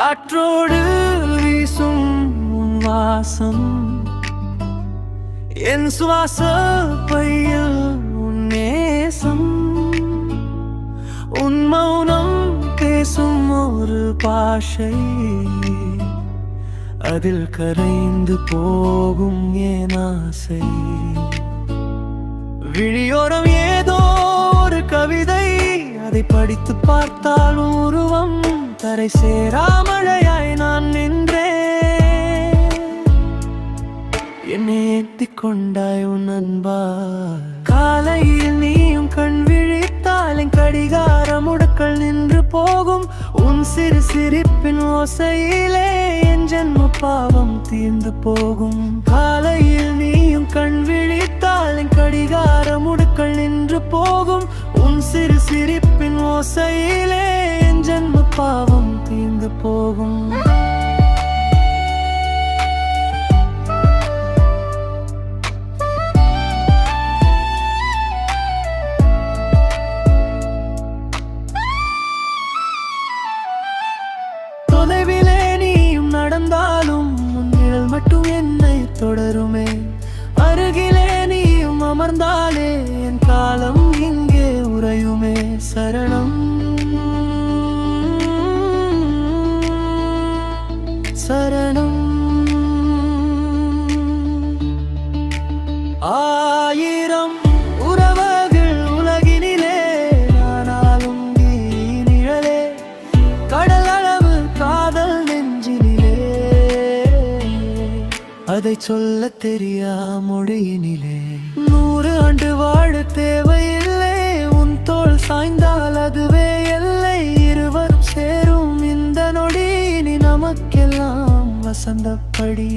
காற்றோடு வீசும் உன் வாசம், என் சுவாச பையில் உன் நேசம், உன் மௌனம் பேசும் ஒரு பாஷை, அதில் கரைந்து போகும் என் ஆசை. விழியோரம் ஏதோ ஒரு கவிதை, அதை படித்து பார்த்தால் உருவம் தரை சேராமழையாய் நான் நின்றேன். என்னை ஏத்திக் கொண்டாய் உன் அன்பா. காலையில் நீயும் கண் விழித்தால் என் கடிகார முடக்கள் நின்று போகும். உன் சிறு சிரிப்பின் ஓசையிலே என் ஜென்ம பாவம் தீர்ந்து போகும். காலையில் நீயும் கண் விழித்தால் என் கடிகார முடக்கள் நின்று போகும். உன் சிறு சிரிப்பின் ஓசையிலே என் ஜென்ம பாவம் தீர்ந்து போகும். தொலைவிலே நீயும் நடந்தாலும் உன் நிழல் மட்டும் என்னை தொடருமே. அருகிலே நீயும் அமர்ந்தாலே என் காலம் இங்கே உறையுமே. சரணம் சரணம். ஆயிரம் உறவுகள் உலகினிலே, ஆனாலும் நீ நிழலே. கடல் அளவு காதல் நெஞ்சினிலே, அதை சொல்ல தெரியா மொழியினிலே. 100 ஆண்டு வாழ தேவையில்லை, உன் தோள் சாய்ந்தால் அதுவே எல்லை. இருவரும் சேரும் இந்த நொடி, இனி நமக்கெல்லாம் வசந்தப்படி.